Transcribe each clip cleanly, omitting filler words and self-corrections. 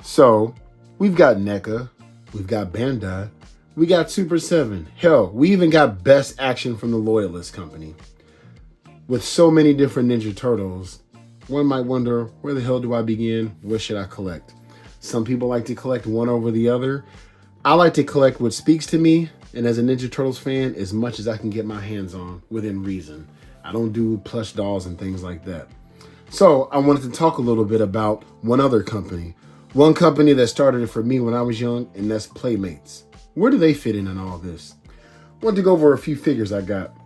So we've got NECA, we've got Bandai, we got Super 7. Hell, we even got Best Action from the Loyalist Company. With so many different Ninja Turtles, one might wonder, where the hell do I begin? What should I collect? Some people like to collect one over the other. I like to collect what speaks to me, and as a Ninja Turtles fan, as much as I can get my hands on within reason. I don't do plush dolls and things like that. So I wanted to talk a little bit about one other company. One company that started it for me when I was young, and that's Playmates. Where do they fit in all this? I want to go over a few figures I got.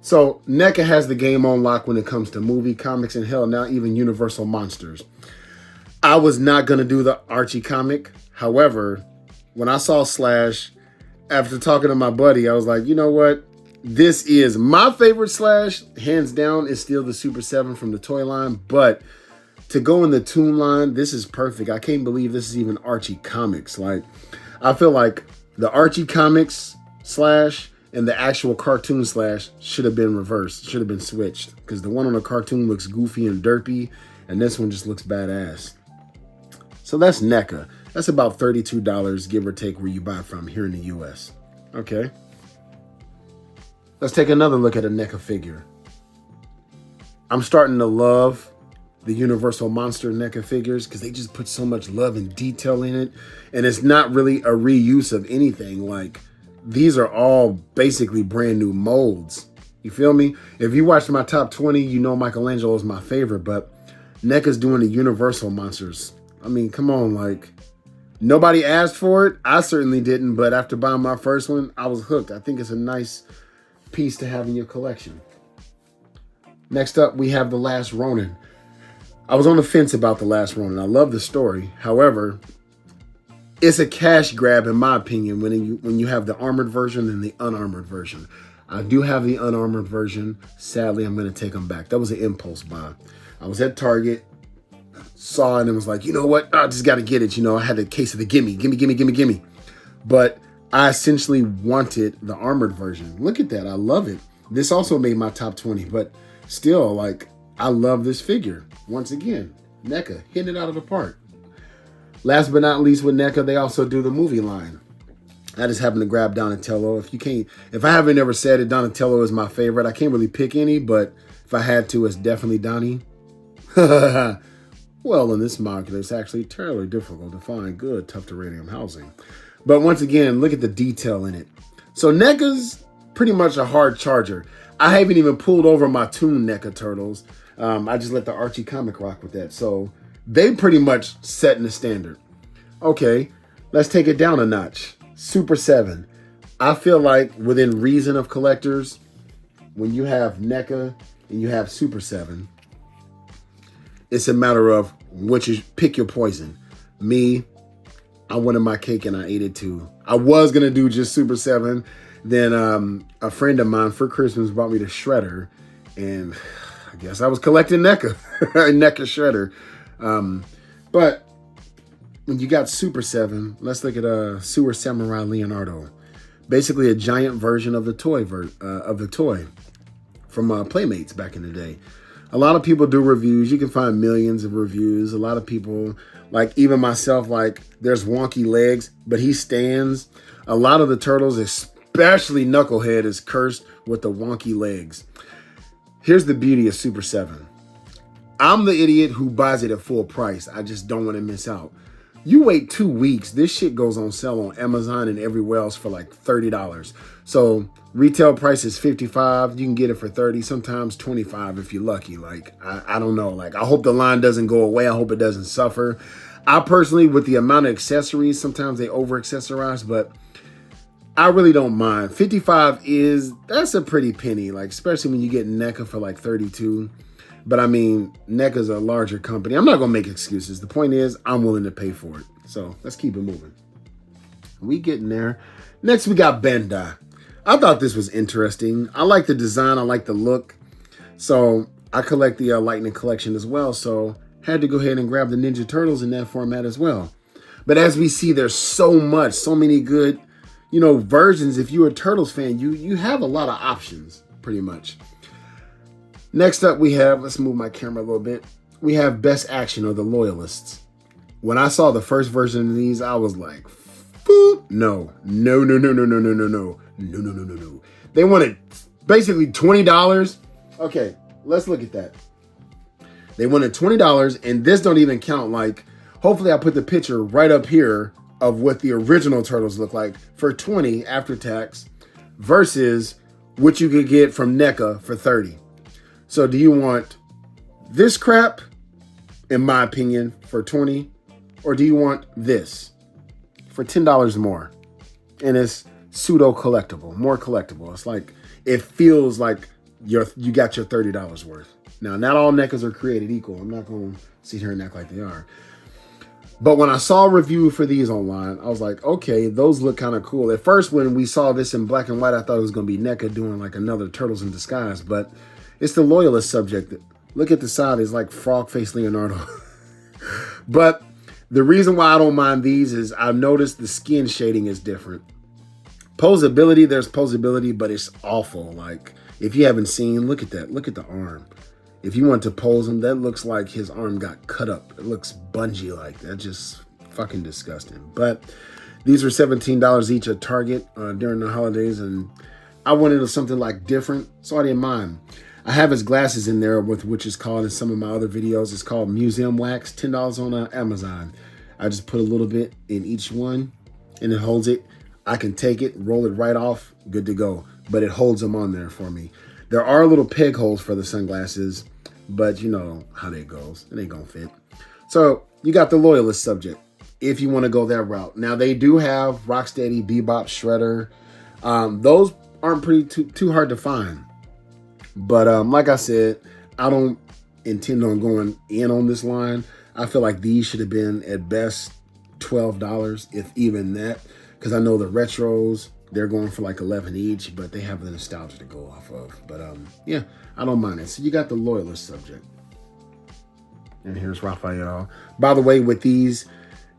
So NECA has the game on lock when it comes to movie, comics, and hell, now even Universal Monsters. I was not going to do the Archie comic. However, when I saw Slash, after talking to my buddy, I was like, you know what? This is my favorite Slash. Hands down, is still the Super 7 from the toy line. But to go in the Toon line, this is perfect. I can't believe this is even Archie comics. Like, I feel like the Archie comics Slash and the actual cartoon Slash should have been reversed, should have been switched. Because the one on the cartoon looks goofy and derpy, and this one just looks badass. So that's NECA. That's about $32, give or take, where you buy from here in the US. Okay. Let's take another look at a NECA figure. I'm starting to love the Universal Monster NECA figures because they just put so much love and detail in it. And it's not really a reuse of anything. Like, these are all basically brand new molds. You feel me? If you watched my top 20, you know Michelangelo is my favorite, but NECA's doing the Universal Monsters. I mean, come on, like, nobody asked for it. I certainly didn't, but after buying my first one, I was hooked. I think it's a nice piece to have in your collection. Next up, we have The Last Ronin. I was on the fence about The Last Ronin. I love the story. However, it's a cash grab, in my opinion, when you have the armored version and the unarmored version. I do have the unarmored version. Sadly, I'm going to take them back. That was an impulse buy. I was at Target, saw it, and was like, you know what? I just got to get it. You know, I had a case of the gimme. But I essentially wanted the armored version. Look at that. I love it. This also made my top 20, but still, like, I love this figure. Once again, NECA hitting it out of the park. Last but not least with NECA, they also do the movie line. I just happen to grab Donatello. If I haven't ever said it, Donatello is my favorite. I can't really pick any, but if I had to, it's definitely Donnie. Well, in this market, it's actually terribly difficult to find good tough terrarium housing. But once again, look at the detail in it. So NECA's pretty much a hard charger. I haven't even pulled over my Toon NECA Turtles. I just let the Archie comic rock with that. So they pretty much setting the standard. Okay, let's take it down a notch. Super 7. I feel like within reason of collectors, when you have NECA and you have Super 7, it's a matter of pick your poison. Me, I wanted my cake and I ate it too. I was going to do just Super 7. Then a friend of mine for Christmas brought me the Shredder. And I guess I was collecting NECA. NECA Shredder. But when you got Super 7, let's look at a Sewer Samurai Leonardo. Basically a giant version of the toy from Playmates back in the day. A lot of people do reviews. You can find millions of reviews. A lot of people, like even myself, like there's wonky legs, but he stands. A lot of the turtles, especially Knucklehead, is cursed with the wonky legs. Here's the beauty of Super 7. I'm the idiot who buys it at full price. I just don't want to miss out. You wait 2 weeks, this shit goes on sale on Amazon and everywhere else for like $30. So retail price is $55. You can get it for $30, sometimes $25 if you're lucky. Like, I don't know. Like, I hope the line doesn't go away. I hope it doesn't suffer. I personally, with the amount of accessories, sometimes they over accessorize, but I really don't mind. $55 that's a pretty penny, like especially when you get NECA for like $32. But I mean, NECA's a larger company. I'm not going to make excuses. The point is, I'm willing to pay for it. So let's keep it moving. We getting there. Next, we got Bandai. I thought this was interesting. I like the design. I like the look. So I collect the Lightning Collection as well. So had to go ahead and grab the Ninja Turtles in that format as well. But as we see, there's so many good, versions. If you're a Turtles fan, you have a lot of options, pretty much. Next up, we have, let's move my camera a little bit. We have Best Action, or the Loyalists. When I saw the first version of these, I was like, "Foop. No. No, no, no, no, no, no, no, no. No, no, no, no, no." They wanted basically $20. Okay, let's look at that. They wanted $20, and this don't even count. Like, hopefully I put the picture right up here of what the original Turtles look like for $20 after tax versus what you could get from NECA for $30. So do you want this crap, in my opinion, for $20, or do you want this for $10 more? And it's pseudo collectible, more collectible. It's like, it feels like you got your $30 worth. Now, not all NECAs are created equal. I'm not going to sit here and act like they are. But when I saw a review for these online, I was like, okay, those look kind of cool. At first, when we saw this in black and white, I thought it was going to be NECA doing like another Turtles in Disguise. But it's the Loyalist subject. Look at the side. It's like frog face Leonardo. But the reason why I don't mind these is I've noticed the skin shading is different. Posability, there's posability, but it's awful. Like, if you haven't seen, look at that. Look at the arm. If you want to pose him, that looks like his arm got cut up. It looks bungee like that. Just fucking disgusting. But these were $17 each at Target during the holidays, and I wanted something like different, so I didn't mind. I have his glasses in there, with which is called in some of my other videos. It's called Museum Wax, $10 on Amazon. I just put a little bit in each one, and it holds it. I can take it, roll it right off, good to go. But it holds them on there for me. There are little peg holes for the sunglasses, but you know how that goes. It ain't gonna fit. So you got the Loyalist subject, if you want to go that route. Now, they do have Rocksteady, Bebop, Shredder. Those aren't too hard to find. But like I said, I don't intend on going in on this line. I feel like these should have been at best $12, if even that. Because I know the retros, they're going for like 11 each, but they have the nostalgia to go off of. But yeah, I don't mind it. So you got the Loyalist subject. And here's Raphael. By the way, with these,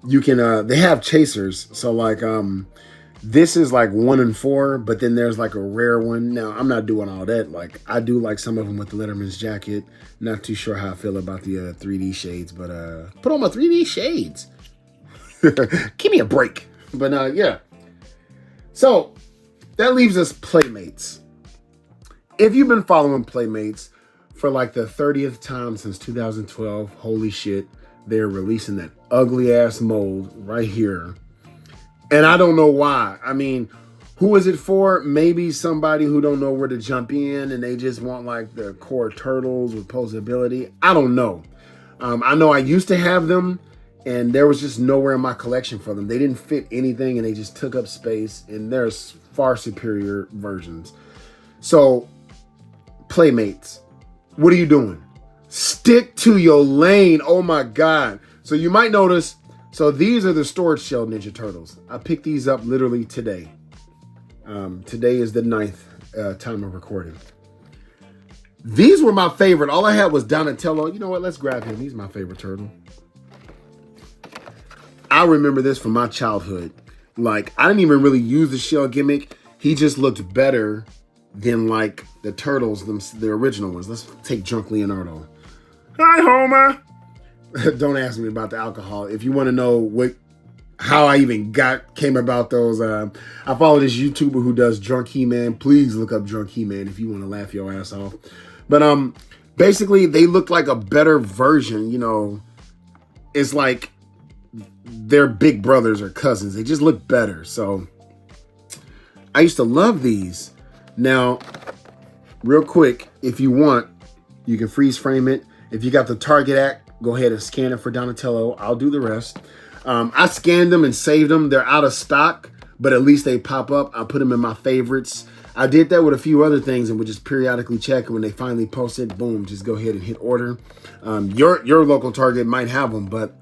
you can, they have chasers. So like, this is like 1 in 4, but then there's like a rare one. Now, I'm not doing all that. Like, I do like some of them with the Letterman's jacket. Not too sure how I feel about the 3D shades, but put on my 3D shades. Give me a break. But yeah. So that leaves us Playmates. If you've been following Playmates for like the 30th time since 2012, holy shit, they're releasing that ugly ass mold right here. And I don't know why. I mean, who is it for? Maybe somebody who don't know where to jump in and they just want like the core Turtles with posability. I don't know. I know I used to have them, and there was just nowhere in my collection for them. They didn't fit anything, and they just took up space, and there's far superior versions. So, Playmates, what are you doing? Stick to your lane. Oh my God. So you might notice, so these are the Storage Shell Ninja Turtles. I picked these up literally today. Today is the 9th time of recording. These were my favorite. All I had was Donatello. You know what? Let's grab him. He's my favorite turtle. I remember this from my childhood. Like, I didn't even really use the shell gimmick. He just looked better than like the Turtles, the original ones. Let's take Drunk Leonardo. Hi, Homer. Don't ask me about the alcohol. If you want to know how I even came about those, I follow this YouTuber who does Drunk He-Man. Please look up Drunk He-Man if you want to laugh your ass off. But basically, they look like a better version. You know, it's like they're big brothers or cousins. They just look better. So I used to love these. Now, real quick, if you want, you can freeze frame it. If you got the Target act, go ahead and scan it for Donatello. I'll do the rest. I scanned them and saved them. They're out of stock, but at least they pop up. I put them in my favorites. I did that with a few other things and would just periodically check. And when they finally post it, boom, just go ahead and hit order. Your local Target might have them, but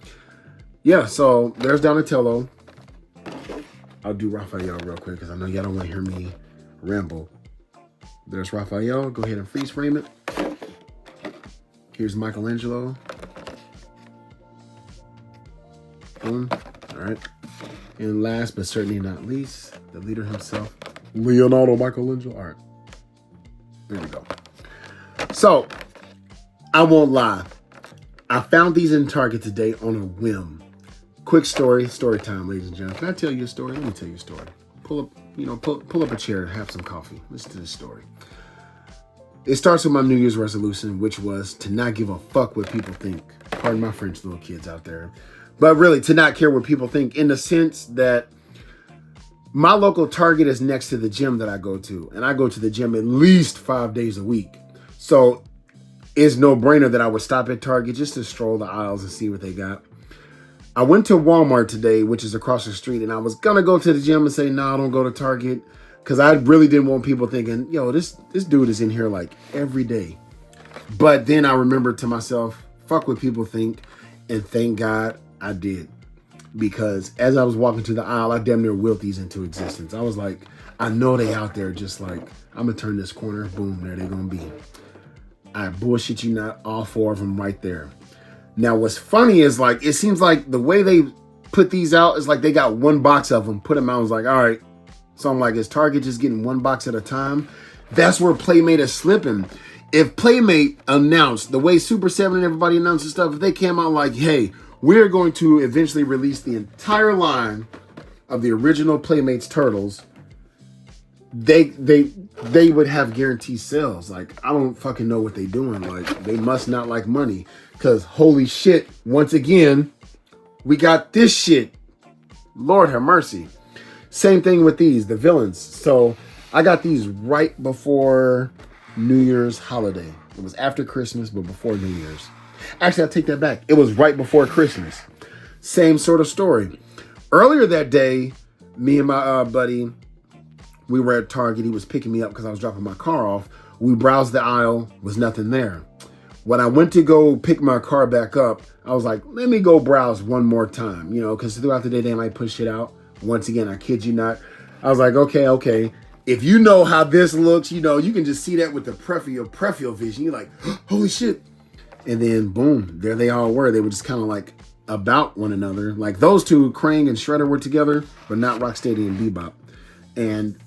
yeah, so there's Donatello. I'll do Raphael real quick because I know y'all don't want to hear me ramble. There's Raphael. Go ahead and freeze frame it. Here's Michelangelo. Boom. All right. And last but certainly not least, the leader himself, Leonardo Michelangelo. All right. There we go. So, I won't lie. I found these in Target today on a whim. quick story time, ladies and gentlemen. Can I tell you a story? Let me tell you a story. Pull up a chair and have some coffee. Listen to this story. It starts with my New Year's resolution, which was to not give a fuck what people think. Pardon my French, little kids out there. But really, to not care what people think, in the sense that my local Target is next to the gym that I go to. And I go to the gym at least 5 days a week. So it's no brainer that I would stop at Target just to stroll the aisles and see what they got. I went to Walmart today, which is across the street, and I was going to go to the gym and say, no, don't go to Target. Because I really didn't want people thinking, yo, this dude is in here like every day. But then I remembered to myself, fuck what people think. And thank God I did. Because as I was walking to the aisle, I damn near willed these into existence. I was like, I know they out there just like, I'm going to turn this corner. Boom, there they're going to be. I bullshit you not, all 4 of them right there. Now, what's funny is like, it seems like the way they put these out is like they got one box of them, put them out. I was like, all right. So I'm like, is Target just getting one box at a time? That's where Playmate is slipping. If Playmate announced, the way Super 7 and everybody announces stuff, if they came out like, hey, we're going to eventually release the entire line of the original Playmates Turtles, they would have guaranteed sales. Like, I don't fucking know what they're doing. Like, they must not like money. Because, holy shit, once again, we got this shit. Lord have mercy. Same thing with these, the villains. So I got these right before New Year's holiday. It was after Christmas, but before New Year's. Actually, I take that back. It was right before Christmas. Same sort of story. Earlier that day, me and my buddy, we were at Target. He was picking me up because I was dropping my car off. We browsed the aisle, was nothing there. When I went to go pick my car back up, I was like, let me go browse one more time, because throughout the day, they might push it out. Once again, I kid you not. I was like, okay. If you know how this looks, you can just see that with the peripheral vision. You're like, holy shit. And then, boom, there they all were. They were just kind of like about one another. Like those two, Krang and Shredder, were together, but not Rocksteady and Bebop. And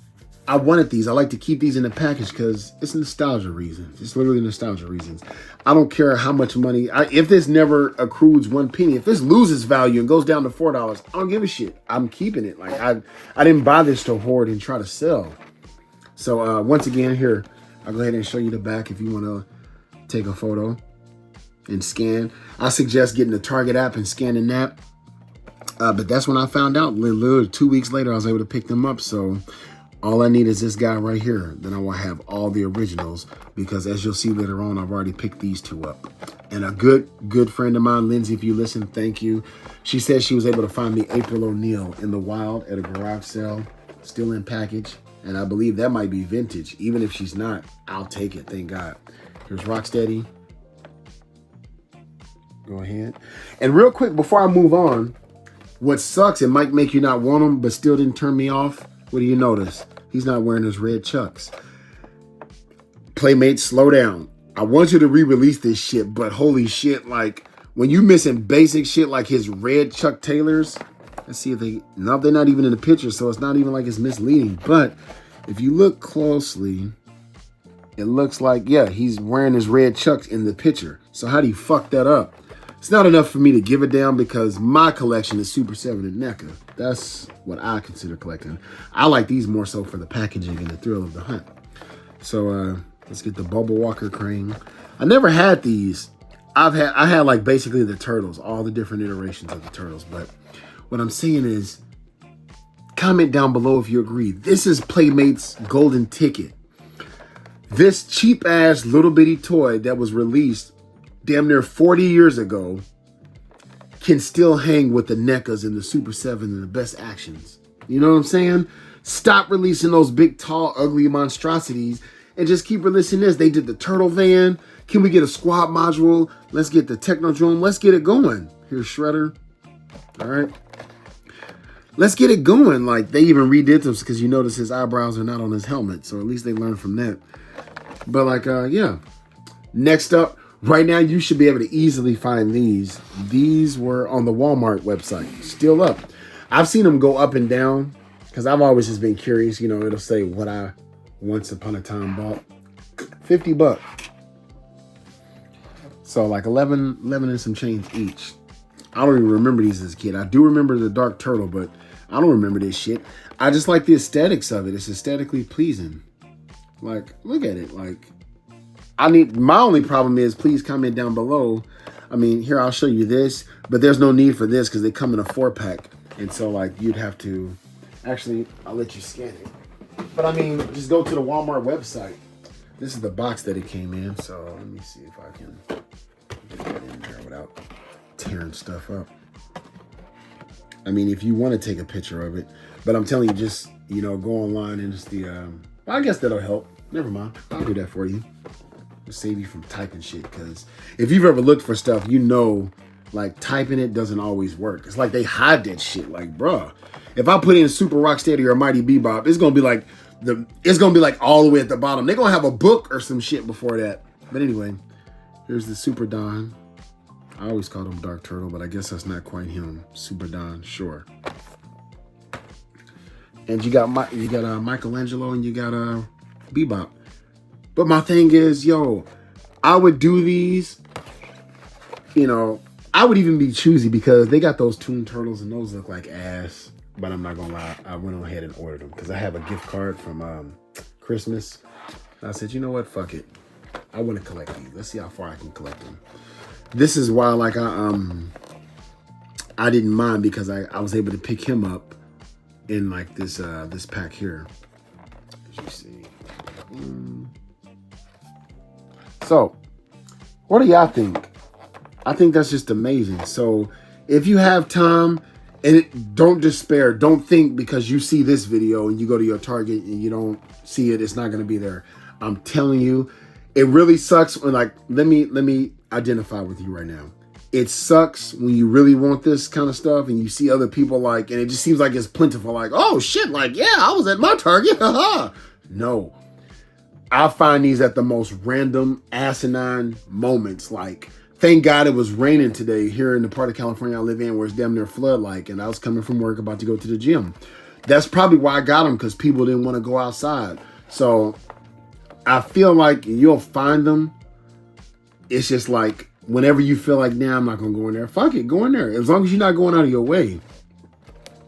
I wanted these. I like to keep these in the package because it's nostalgia reasons. It's literally nostalgia reasons. I don't care how much money. If this never accrues 1 penny, if this loses value and goes down to $4, I don't give a shit. I'm keeping it. Like I didn't buy this to hoard and try to sell. So once again, here, I'll go ahead and show you the back if you want to take a photo and scan. I suggest getting the Target app and scanning that. But that's when I found out. Literally 2 weeks later, I was able to pick them up. So all I need is this guy right here. Then I will have all the originals because as you'll see later on, I've already picked these 2 up. And a good friend of mine, Lindsay, if you listen, thank you. She said she was able to find me April O'Neil in the wild at a garage sale, still in package. And I believe that might be vintage. Even if she's not, I'll take it, thank God. Here's Rocksteady. Go ahead. And real quick, before I move on, what sucks, it might make you not want him, but still didn't turn me off. What do you notice? He's not wearing his red Chucks. Playmates, slow down. I want you to re-release this shit, but holy shit, like, when you missing basic shit like his red Chuck Taylors, let's see if they're not even in the picture, so it's not even like it's misleading. But if you look closely, it looks like, yeah, he's wearing his red Chucks in the picture. So how do you fuck that up? It's not enough for me to give it down because my collection is Super 7 and NECA. That's what I consider collecting. I like these more so for the packaging and the thrill of the hunt. So let's get the Bubble Walker Krang. I never had these. I had like basically the Turtles, all the different iterations of the Turtles. But what I'm saying is, comment down below if you agree. This is Playmates' golden ticket. This cheap ass little bitty toy that was released damn near 40 years ago can still hang with the NECAs and the Super 7 and the best actions. You know what I'm saying? Stop releasing those big, tall, ugly monstrosities and just keep releasing this. They did the Turtle Van. Can we get a squad module? Let's get the Technodrome. Let's get it going. Here's Shredder. All right. Let's get it going. Like, they even redid this because you notice his eyebrows are not on his helmet. So at least they learned from that. But like, yeah. Next up, right now, you should be able to easily find these. These were on the Walmart website. Still up. I've seen them go up and down because I've always just been curious. It'll say what I once upon a time bought. $50. So like 11 and some change each. I don't even remember these as a kid. I do remember the Dark Turtle, but I don't remember this shit. I just like the aesthetics of it. It's aesthetically pleasing. Like, look at it. Like, my only problem is, please comment down below. I mean, here, I'll show you this, but there's no need for this because they come in a 4-pack. And so, like, you'd have to, actually, I'll let you scan it. But I mean, just go to the Walmart website. This is the box that it came in. So let me see if I can get that in there without tearing stuff up. I mean, if you want to take a picture of it, but I'm telling you, just, you know, go online and just I guess that'll help. Never mind. I'll do that for you. Just save you from typing shit. Because if you've ever looked for stuff, you know, like, typing it doesn't always work. It's like they hide that shit. Like, bruh, if I put in Super Rocksteady or Mighty Bebop, it's gonna be like all the way at the bottom. They're gonna have a book or some shit before that. But anyway, here's the Super Don. I always called him Dark Turtle, but I guess that's not quite him. Super Don, sure. And you got Michelangelo and you got Bebop. But my thing is, yo, I would do these, you know, I would even be choosy because they got those Toon Turtles and those look like ass. But I'm not gonna lie, I went ahead and ordered them because I have a gift card from Christmas. I said, you know what, fuck it. I want to collect these. Let's see how far I can collect them. This is why, like, I didn't mind because I was able to pick him up in like this pack here. As you see. So, what do y'all think? I think that's just amazing. So, if you have time, and don't despair. Don't think because you see this video and you go to your Target and you don't see it, it's not going to be there. I'm telling you, it really sucks when, like, let me identify with you right now. It sucks when you really want this kind of stuff and you see other people, like, and it just seems like it's plentiful. Like, oh shit, like, yeah, I was at my Target. Haha. No, I find these at the most random, asinine moments. Like, thank God it was raining today here in the part of California I live in where it's damn near flood-like, and I was coming from work about to go to the gym. That's probably why I got them, because people didn't want to go outside. So I feel like you'll find them. It's just like whenever you feel like, nah, I'm not going to go in there, fuck it, go in there. As long as you're not going out of your way.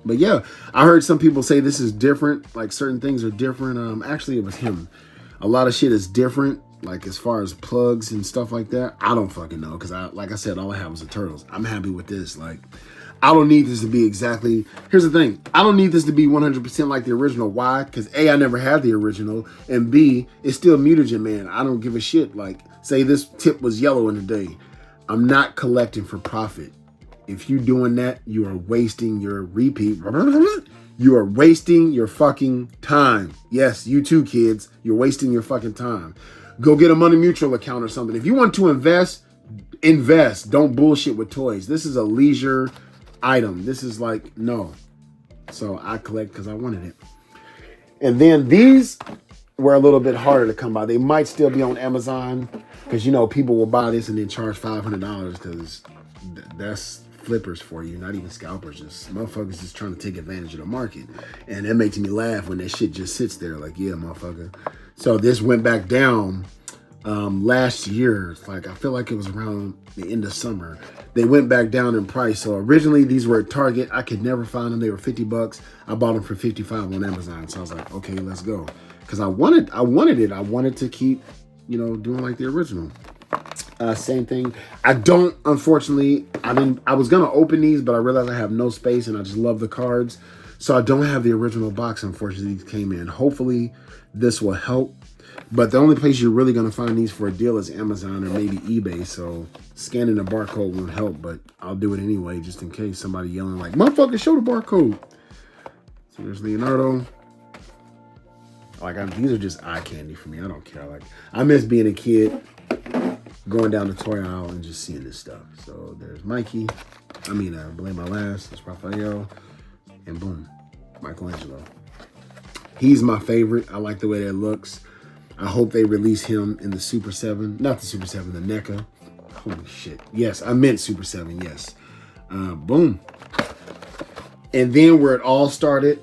But yeah, I heard some people say this is different. Like, certain things are different. Actually, it was him. A lot of shit is different. Like, as far as plugs and stuff like that, I don't fucking know. Because, like I said, all I have was the Turtles. I'm happy with this. Like, I don't need this to be exactly... Here's the thing. I don't need this to be 100% like the original. Why? Because A, I never had the original. And B, it's still Mutagen Man. I don't give a shit. Like, say this tip was yellow in the day. I'm not collecting for profit. If you're doing that, you are wasting your repeat. You are wasting your fucking time. Yes, you too, kids. You're wasting your fucking time. Go get a Money Mutual account or something. If you want to invest, invest. Don't bullshit with toys. This is a leisure item. This is like, no. So I collect because I wanted it. And then these were a little bit harder to come by. They might still be on Amazon because, you know, people will buy this and then charge $500 because that's flippers for you, not even scalpers. Just motherfuckers just trying to take advantage of the market. And it makes me laugh when that shit just sits there like, yeah, motherfucker. So this went back down last year. Like, I feel like it was around the end of summer. They went back down in price. So originally these were at Target. I could never find them. They were $50. I bought them for $55 on Amazon. So I was like, okay, let's go. Because I wanted it. I wanted to keep, you know, doing like the original. Same thing. I don't, unfortunately, I was going to open these, but I realized I have no space and I just love the cards. So I don't have the original box, unfortunately, these came in. Hopefully this will help. But the only place you're really going to find these for a deal is Amazon or maybe eBay. So scanning the barcode won't help, but I'll do it anyway, just in case somebody yelling like, motherfucker, show the barcode. So there's Leonardo. Like, these are just eye candy for me. I don't care. Like, I miss being a kid, going down the toy aisle and just seeing this stuff. So there's Mikey. Blame My Last. There's Raphael. And boom, Michelangelo. He's my favorite. I like the way that looks. I hope they release him in the Super 7. Not the Super 7, the NECA. Holy shit. Yes, I meant Super 7, yes. Boom. And then where it all started,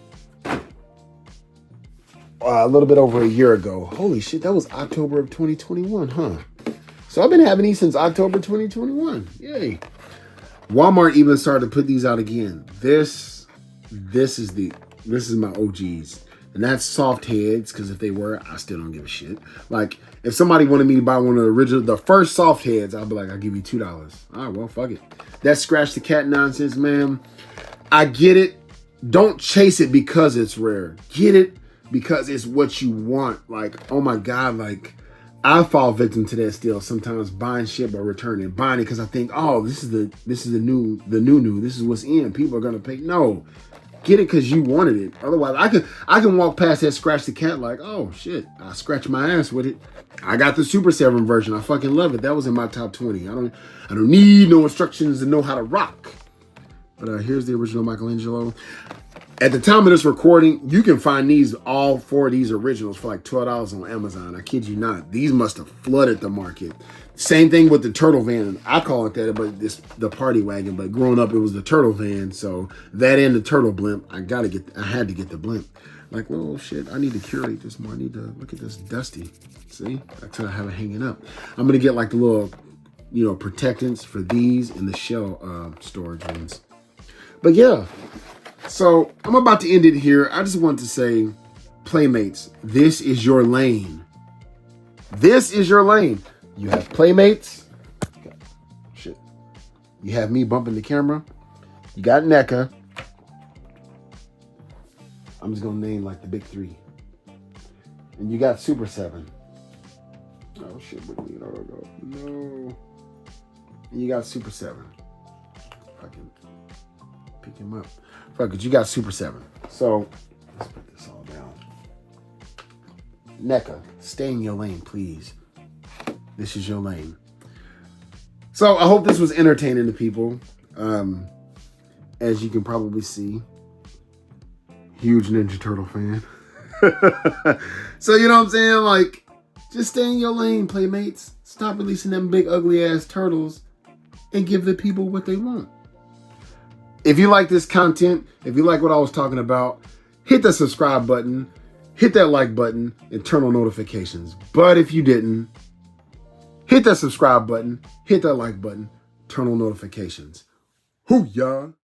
a little bit over a year ago. Holy shit, that was October of 2021, huh? So I've been having these since October 2021. Yay. Walmart even started to put these out again. This is my OGs. And that's soft heads, because if they were, I still don't give a shit. Like, if somebody wanted me to buy one of the first soft heads, I'd be like, I'll give you $2. All right, well, fuck it. That scratch the cat nonsense, man. I get it. Don't chase it because it's rare. Get it because it's what you want. Like, oh my God, like, I fall victim to that still sometimes, buying shit but returning. Buying it because I think, oh, this is the new. This is what's in. People are gonna pay. No. Get it because you wanted it. Otherwise, I can walk past that scratch the cat like, oh shit, I scratch my ass with it. I got the Super 7 version. I fucking love it. That was in my top 20. I don't need no instructions to know how to rock. But here's the original Michelangelo. At the time of this recording, you can find all 4 of these originals for like $12 on Amazon. I kid you not. These must have flooded the market. Same thing with the turtle van. I call it that, but it's the party wagon. But growing up, it was the turtle van. So that and the turtle blimp, I had to get the blimp. Like, oh shit, I need to curate this more. I need to look at this dusty. See, that's how I have it hanging up. I'm gonna get like the little, protectants for these and the shell storage ones. But yeah. So I'm about to end it here. I just want to say, Playmates, this is your lane. This is your lane. You have Playmates. Shit. You have me bumping the camera. You got NECA. I'm just going to name like the big 3. And you got Super 7. Oh shit. No. And you got Super 7. Fucking pick him up. Fuck it, you got Super 7. So, let's put this all down. NECA, stay in your lane, please. This is your lane. So, I hope this was entertaining to people. As you can probably see, huge Ninja Turtle fan. So, you know what I'm saying? Like, just stay in your lane, Playmates. Stop releasing them big, ugly-ass turtles and give the people what they want. If you like this content, if you like what I was talking about, hit the subscribe button, hit that like button, and turn on notifications. But if you didn't, hit that subscribe button, hit that like button, turn on notifications. Hoo-yah!